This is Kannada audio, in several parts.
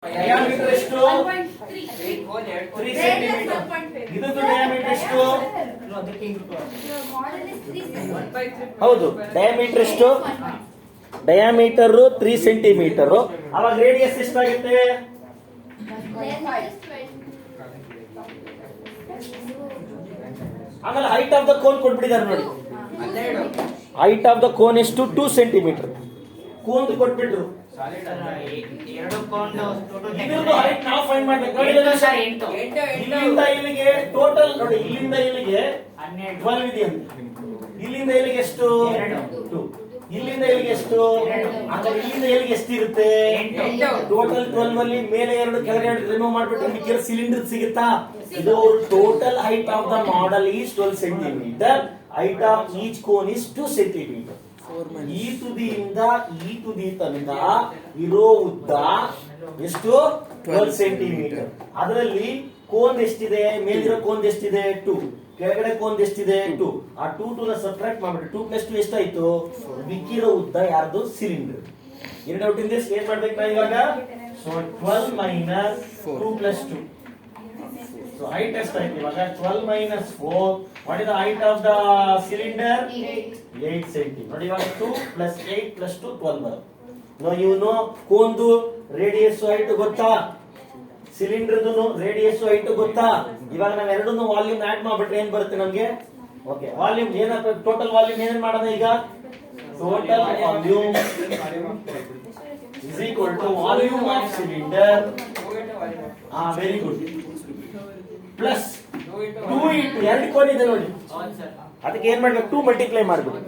ಡಯಾಮೀಟರ್ ಎಷ್ಟು? 3 ಸೆಂಟಿಮೀಟರ್. ಇದರ ಡಯಾಮೀಟರ್ ಎಷ್ಟು? ಹೌದು, ಡಯಾಮೀಟರ್ ಎಷ್ಟು? Diameter 3 centimetre. ಅವಾಗ ರೇಡಿಯಸ್ ಎಷ್ಟಾಗುತ್ತೆ? ಆಮೇಲೆ ಹೈಟ್ ಆಫ್ ದ ಕೋನ್ ಕೊಟ್ಬಿಟ್ಟಿದ್ದಾರೆ ನೋಡಿ. ಹೈಟ್ ಆಫ್ ದ ಕೋನ್ ಎಷ್ಟು? 2 ಸೆಂಟಿಮೀಟರ್. ಕೋನ್ ಕೊಟ್ಬಿಟ್ರು. ಇದ್ರದ್ದು ಹೈಟ್ ನಾವು ಫೈಂಡ್ ಮಾಡ್ಬೇಕು. ಇಲ್ಲಿಂದ ಇಲ್ಲಿಗೆ ಟೋಟಲ್ ನೋಡಿ, ಇಲ್ಲಿಂದ ಇಲ್ಲಿಗೆ 12 ಇದೆ ಅಂತ. ಇಲ್ಲಿಂದ ಇಲ್ಲಿಗೆ ಎಷ್ಟು? 2. ಇಲ್ಲಿಂದ ಇಲ್ಲಿಗೆ ಎಷ್ಟು? ಅಂದ್ರೆ ಇಲ್ಲಿಂದ ಇಲ್ಲಿಗೆ ಎಷ್ಟಿರುತ್ತೆ? ಟೋಟಲ್ 12 ಅಲ್ಲಿ ಮೇಲೆ 2 ಕೆಳಗೆ 2 ರಿಮೂವ್ ಮಾಡ್ಬಿಟ್ಟು ಮಿಕ್ಕಿರೋ ಸಿಲಿಂಡರ್ ಸಿಗುತ್ತಾ? ಇದು total height of the model is 12 centimetre. Height of each cone is 2 centimetre. ಈ ತುದಿಯಿಂದ ಈ ತುದಿ ತನಕ ಇರೋ ಉದ್ದ ಎಷ್ಟು? 12 ಸೆಂಟಿಮೀಟರ್. ಅದರಲ್ಲಿ ಕೋನ್ ಎಷ್ಟಿದೆ? ಮೇಲಿರೋ ಕೋನ್ ಎಷ್ಟಿದೆ? 2. ಕೆಳಗಡೆ ಕೋನ್ ಎಷ್ಟಿದೆ? 2. ಆ 2 ನ ಸಬ್ಟ್ರಾಕ್ಟ್ ಮಾಡ್ಬಿಟ್ಟು 2 + 2 ಎಷ್ಟಾಯ್ತು? ಮಿಕ್ಕಿರೋ ಉದ್ದ ಯಾರ್ದು? ಸಿಲಿಂಡರ್. ಎರಡು ಔಟ್ ಇಂದ ಏನ್ ಮಾಡ್ಬೇಕು ನಾವು ಇವಾಗ? ಸೊ 12 - 2 + 2. ಸೊ ಹೈಟ್ ಎಷ್ಟಾಯ್ತು ಇವಾಗ? 12 - 4. What is the height of the cylinder? 8 centi. ನೋಡಿ ಇವಾಗ 2 + 8 + 2 12 ಬರುತ್ತೆ. ಇವನು ಕೋನ್ದು ರೇಡಿಯಸ್ ಹೈಟ್ ಗೊತ್ತಾ? ಸಿಲಿಂಡರ್ದು ರೇಡಿಯಸ್ ಹೈಟ್ ಗೊತ್ತಾ? ಇವಾಗ ನಾವ್ ಎರಡನ್ನೂ ವಾಲ್ಯೂಮ್ ಆಡ್ ಮಾಡ್ಬಿಟ್ರೆ ಏನ್ ಬರುತ್ತೆ ನಮ್ಗೆ? ಓಕೆ, ವಾಲ್ಯೂಮ್ ಏನಾಗ್ತದೆ? ಟೋಟಲ್ ವಾಲ್ಯೂಮ್ ಏನ್ ಮಾಡೋಣ ಈಗ? Total volume is equal to volume of cylinder. Very good. Plus 2 into 2 cone ಇದೆ ನೋಡಿ, ಅದಕ್ಕೆ ಏನ್ ಮಾಡ್ಬೇಕು? 2 ಮಲ್ಟಿಪ್ಲೈ ಮಾಡ್ಬೇಕು.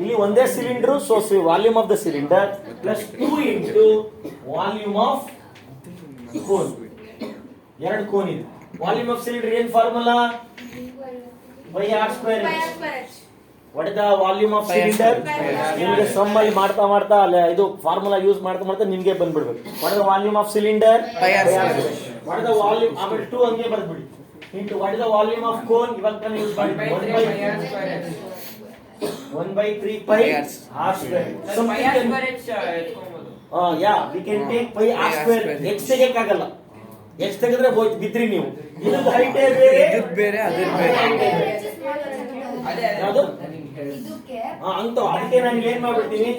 ಇಲ್ಲಿ ಒಂದೇ cylinder, so volume of the cylinder plus 2 into volume of cone. 2 cone ಇದೆ. ವಾಲ್ಯೂಮ್ ಆಫ್ ಸಿಲಿಂಡರ್ ಏನ್ formula? πr². What is the volume of cylinder? ನಿಮಗೆ ಸಮ್ ಅಲ್ಲಿ ಮಾಡ್ತಾ ಮಾಡ್ತಾ ಇದು ಫಾರ್ಮುಲಾ ಯೂಸ್ ಮಾಡ್ತಾ ನಿಮ್ಗೆ ಬಂದ್ಬಿಡ್ಬೇಕು. What is the volume of cylinder? πr². What is the volume? ಆಮೇಲೆ 2 ಹಂಗೆ ಬರ್ದ್ಬಿಡಿ. Into what is the volume of cone? ಇವಾಗ ತಾನೇ ಯೂಸ್ ಮಾಡಿ 1/3 πr². Yeah we can take πr². x ತೆಗೆಯಕ್ಕಾಗಲ್ಲ. x ತೆಗೆದ್ರೆ ಬಿದ್ರಿ ನೀವು. ಇದ್ರದ್ದು ಹೈಟ್ ಬೇರೆ, ಅದ್ರ ಬೇರೆ. ಯಾವುದು ಅಂತ? ಅದಕ್ಕೆ ನಾನು ಏನ್ ಮಾಡ್ಬಿಡ್ತೀನಿ?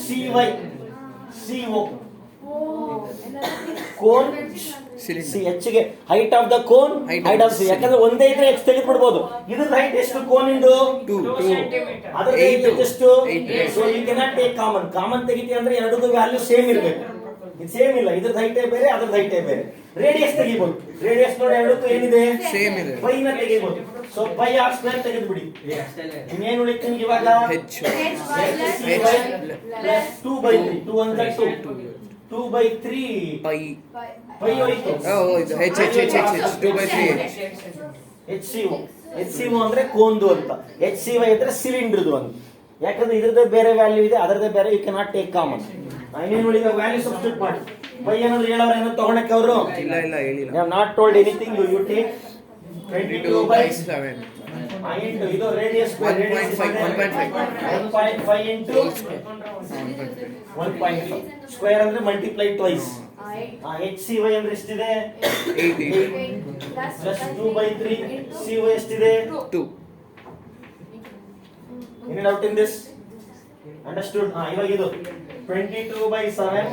CY CO ಕೋನ್ H ಗೆ height of the cone, height of C. ಯಾಕಂದ್ರೆ ಒಂದೇ ಇದ್ರೆ x ತೆಗೆದು ಬಿಡಬಹುದು. ಇದ್ರದ್ದು ಹೈಟ್ ಎಷ್ಟು? ಕೋನ್ ಇಂದು 2. ಅದರ ಹೈಟ್ ಎಷ್ಟು? So you cannot take common ತೆಗಿತೀವಿ ಅಂದ್ರೆ ಎರಡಕ್ಕೂ ವ್ಯಾಲ್ಯೂ ಸೇಮ್ ಇರಬೇಕು. ಇದು ಸೇಮ್ ಇಲ್ಲ. ಇದ್ರದ್ದು ಹೈಟೇ ಬೇರೆ, ಅದ್ರದ್ದು ಹೈಟೇ ಬೇರೆ. ರೇಡಿಯಸ್ ತೆಗಿಬಹುದು. ರೇಡಿಯಸ್ ನೋಡಿ ಎರಡಕ್ಕೂ ಏನಿದೆ? ಸೇಮ್ ಇದೆ. π ನ ತೆಗಿಬಹುದು. ಸೊ πr² ತೆಗೆದು ಬಿಡಿ. ಇನ್ನೇನು ಉಳಿತು ನಿಮ್ಗೆ ಇವಾಗ? h plus 2/3. 2 ಅಂದ್ರೆ 2/3 π ಹೋಯ್ತು. h 2/3 HCO ಅಂದ್ರೆ ಕೋನ್ದು ಅಂತ. HCY ಅಂದ್ರೆ ಸಿಲಿಂಡರ್ದು ಅಂತ. ಯಾಕಂದ್ರೆ ಇದ್ರದ್ದೇ ಬೇರೆ ವ್ಯಾಲ್ಯೂ ಇದೆ, ಅದರದ್ದೇ ಬೇರೆ. You cannot take common. ಇನ್ನೇನು ಉಳಿದ ವ್ಯಾಲ್ಯೂ ಸಬ್ಸ್ಟಿಟ್ಯೂಟ್ ಮಾಡಿ. ಪೈ ಏನಾದ್ರು ಹೇಳೋರು ಏನೋ ತಗೊಳಕ್ಕೆ ಅವರು? ಇಲ್ಲ ಹೇಳಿಲ್ಲ. I have not told anything. You take 22/7 into ಇದು ರೇಡಿಯಸ್ 1.5 ಇಂಟು 1.5 ಸ್ಕ್ವೇರ್ ಅಂದ್ರೆ ಮಲ್ಟಿಪ್ಲೈ ಟ್ವೈಸ್. HCY ಅಂದ್ರೆ ಎಷ್ಟಿದೆ? 8 ಪ್ಲಸ್ 2/3 CY ಎಷ್ಟಿದೆ? 2. Any doubt in this? Understood? ಇವಾಗ ಇದು 22/7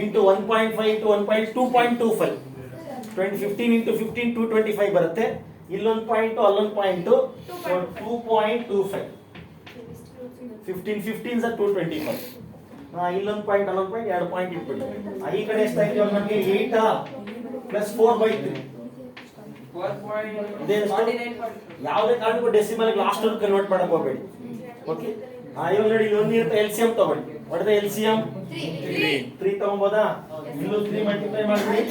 into 1.5 into 2.25. 15 into 15 225 ಬರುತ್ತೆ. ಇಲ್ಲೊಂದು ಪಾಯಿಂಟ್ ಅಲ್ಲೊಂದು ಪಾಯಿಂಟ್, 2.25. 15 15 225. ಇಲ್ಲೊಂದು ಪಾಯಿಂಟ್ ಅಲ್ಲೊಂದು ಪಾಯಿಂಟ್, 2 ಪಾಯಿಂಟ್ ಇಟ್ಬಿಟ್ಟು ಈ ಕಡೆ ಎಷ್ಟಾಯ್ತು ನಮಗೆ? 8 ಪ್ಲಸ್ 4/3. ಯಾವುದೇ ಕಾರಣಕ್ಕೂ ಡೆಸಿಮಲ್ ಲಾಸ್ಟ್ ಅಲ್ಲಿ ಕನ್ವರ್ಟ್ ಮಾಡಕ್ ಹೋಗ್ಬೇಡಿ. ಓಕೆ, ಇವಾಗ ನೋಡಿ ಇಲ್ಲಿ ಒಂದಿರುತ್ತೆ. LCM ತಗೊಳ್ಳಿ. ಹೊಡೆದ LCM 3 ತಗೊಬೋದಾ? ಇಲ್ಲೂ 3 ಮಲ್ಟಿಪ್ಲೈ ಮಾಡ್ಬಿಡಿ.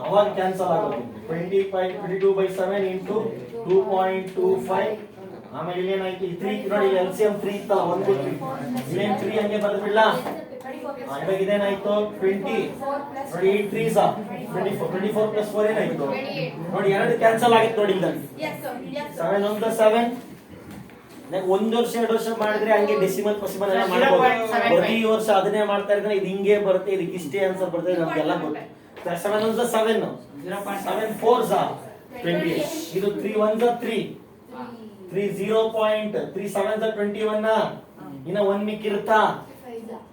ಅವಾಗ ಕ್ಯಾನ್ಸಲ್ ಆಗುತ್ತೆ. 22/7 ಇಂಟು 2.25. ಆಮೇಲೆ ಇಲ್ಲೇನಾಯ್ತು? 3 ನೋಡಿ, LCM 3 ಇತ್ತಲ್ಲ, 1 3 ಇಲ್ಲೇನು 3 ಹಂಗೆ ಬರ್ದ್ಬಿಡ್ಲಾ? ಇವಾಗ ಇದೇನಾಯ್ತು? 20 ನೋಡಿ, 8 3s 24. 24 ಪ್ಲಸ್ 4 ಏನಾಯ್ತು ನೋಡಿ? 2 ಕ್ಯಾನ್ಸಲ್ ಆಗಿತ್ತು ನೋಡಿ. ಇಲ್ಲಿ 7 1 7 ಒಂದ್ ವರ್ಷ 2 ವರ್ಷ ಮಾಡಿದ್ರೆ ಹಂಗೆ ಡೆಸಿಮಲ್ ಪಸಿಮಲ್ ಎಲ್ಲ ಮಾಡ್ಬೋದು. ಪ್ರತಿ ವರ್ಷ ಅದನ್ನೇ ಮಾಡ್ತಾ ಇದ್ರೆ ಇದು ಹಿಂಗೆ ಬರುತ್ತೆ, ಇದಕ್ಕೆ ಇಷ್ಟೇ ಆನ್ಸರ್ ಬರುತ್ತೆ, ನಮ್ಗೆಲ್ಲ ಗೊತ್ತು. 7 1 7 7 4 20, ಇದು 3 1 3 3 0.3 7 21 ಇನ್ನ 1 ಮಿಕ್ಕಿರುತ್ತಾ,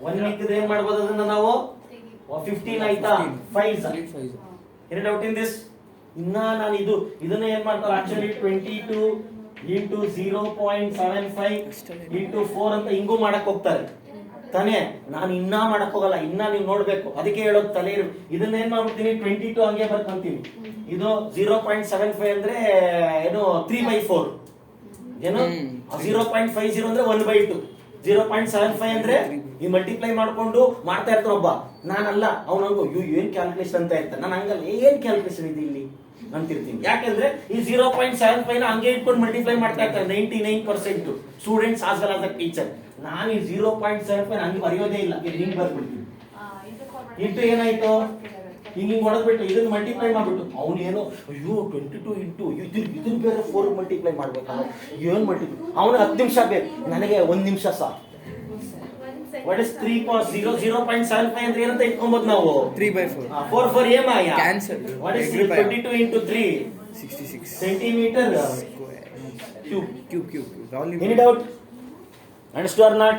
1 ಮಿಕ್ಕಿದ್ರೆ ಏನ್ ಮಾಡ್ಬೋದು ಅದನ್ನ ನಾವು 15 ಆಯ್ತಾ, 5 ಏನು ಡೌಟ್ ಇನ್ ದಿಸ್? ಇನ್ನ ನಾನು ಇದನ್ನ ಏನ್ ಮಾಡ್ತಾರೆ ಆಕ್ಚುಲಿ 22 into 0.75 into 4 ಅಂತ ಹಿಂಗೂ ಮಾಡಕ್ ಹೋಗ್ತಾರೆ ತಾನೇ. ನಾನು ಇನ್ನ ಮಾಡಕ್ ಹೋಗಲ್ಲ, ಇನ್ನ ನೀವು ನೋಡ್ಬೇಕು, ಅದಕ್ಕೆ ಹೇಳೋದು ತಲೆ ಇದನ್ನ ಏನ್ ಮಾಡ್ಬಿಡ್ತೀನಿ 22 ಹಂಗೆ ಬರ್ಕೊಂತೀನಿ. ಇದು 0.75 ಅಂದ್ರೆ ಏನು 3/4 ಏನು 0.50 ಅಂದ್ರೆ 1/2, 0.75 ಅಂದ್ರೆ ಈ ಮಲ್ಟಿಪ್ಲೈ ಮಾಡ್ಕೊಂಡು ಮಾಡ್ತಾ ಇರ್ತಾನ ಒಬ್ಬ, ನಾನಲ್ಲ ಅವನಂಗು ಏನ್ ಕ್ಯಾಲ್ಕುಲೇಷನ್ ಅಂತ ಇರ್ತಾನೆ, ನಾನು ಹಂಗಲ್ಲ ಏನ್ ಕ್ಯಾಲ್ಕುಲೇಷನ್ ಇದೆ ಇಲ್ಲಿ ಅಂತಿರ್ತೀನಿ. ಯಾಕಂದ್ರೆ ಈ 0.75 ಹಂಗೆ ಇಟ್ಕೊಂಡು ಮಲ್ಟಿಪ್ಲೈ ಮಾಡ್ತಾ ಇರ್ತಾರೆ 99% students as well as the teacher. ನಾನು ಈ 0.75 ಹಂಗೆ ಬರೆಯೋದೇ ಇಲ್ಲ, ಹಿಂಗ್ ಬರ್ಬಿಡ್ತೀನಿ. ಇಂಟು ಏನಾಯ್ತು ಹಿಂಗ್ ಹೊಡೆದ್ಬಿಟ್ಟು ಇದನ್ನ ಮಲ್ಟಿಪ್ಲೈ ಮಾಡ್ಬಿಟ್ಟು ಅವ್ನು ಏನೋ ಅಯ್ಯೋ 22 ಇಂಟು ಇದನ್ನ ಬೇರೆ 4 ಮಲ್ಟಿಪ್ಲೈ ಮಾಡ್ಬೇಕಲ್ಲ, ಏನ್ ಮಲ್ಟಿಪ್ಲೈ ಅವನು 10 ನಿಮಿಷ ಬೇಕು, ನನಗೆ 1 ನಿಮಿಷ ಸಾಕು. ವಾಟ್ ಇಸ್ 0.75 ಅಂದ್ರೆ ಏನಂತ ಇಟ್ಕೊಂಬೋದು ನಾವು 3/4 4 ಏ ಮಾಯ cancel. What is 22 into 3 66 centimetre cube. Any doubt? Understood or not?